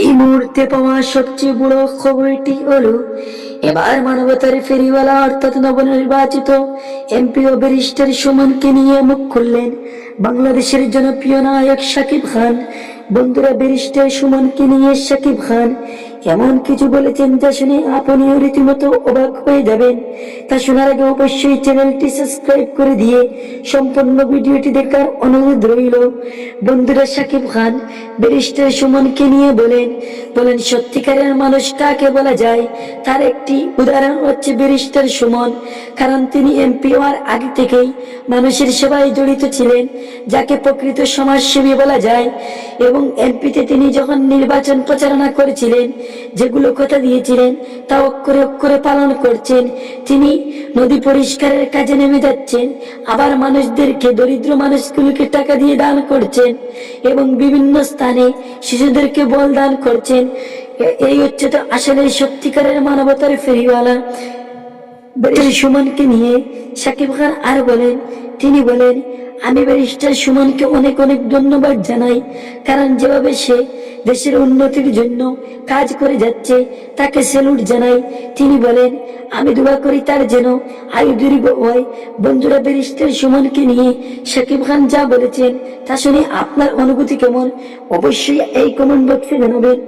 এই মুহূর্তে পাওয়া সবচেয়ে বড় খবরটি হলো এবার মানবতার ফেরিওয়ালা অর্থাৎ নবনির্বাচিত এমপি ও ব্যারিস্টার সুমনকে নিয়ে মুখ খুললেন বাংলাদেশের জনপ্রিয় নায়ক শাকিব খান। বন্ধুরা, ব্যারিস্টার সুমনকে নিয়ে শাকিব খান এমন কিছু বলেছেন যা শুনে আপনিও রীতিমতো অবাক হয়ে যাবেন। তা শোনার আগে অবশ্যই চ্যানেলটি সাবস্ক্রাইব করে দিয়ে সম্পূর্ণ ভিডিওটি দেখার অনুরোধ রইল। বন্ধুরা, শাকিব খান ব্যারিস্টার সুমনকে নিয়ে বলেন সত্যিকারের মানুষ কাকে বলা যায় তার একটি উদাহরণ হচ্ছে ব্যারিস্টার সুমন। কারণ তিনি এমপি হওয়ার আগে থেকেই মানুষের সেবায় জড়িত ছিলেন, যাকে প্রকৃত সমাজসেবী বলা যায়। এবং এমপিতে তিনি যখন নির্বাচন প্রচারণা করেছিলেন, যেগুলো কথা দিয়েছিলেন তা অক্ষরে অক্ষরে পালন করছেন। তিনি নদী পরিষ্কারের কাজে নেমে যাচ্ছেন, আবার মানুষদেরকে, দরিদ্র মানুষগুলোকে টাকা দিয়ে দান করছেন এবং বিভিন্ন স্থানে শিশুদেরকে বল দান করছেন। এই হচ্ছে তো আসলে সত্যিকারের মানবতার ফেরিওয়ালা। ব্যারিস্টার সুমনকে নিয়ে শাকিব খান আর বলেন, তিনি বলেন, আমি ব্যারিস্টার সুমনকে অনেক অনেক ধন্যবাদ জানাই, কারণ যেভাবে সে দেশের উন্নতির জন্য কাজ করে যাচ্ছে তাকে স্যালুট জানাই। তিনি বলেন, আমি দোয়া করি তার যেন আয়ু দীর্ঘ হয়। বন্ধুরা, ব্যারিস্টার সুমনকে নিয়ে শাকিব খান যা বলেছেন তা শুনে আপনার অনুভূতি কেমন অবশ্যই এই কমেন্ট বক্সে জানাবেন।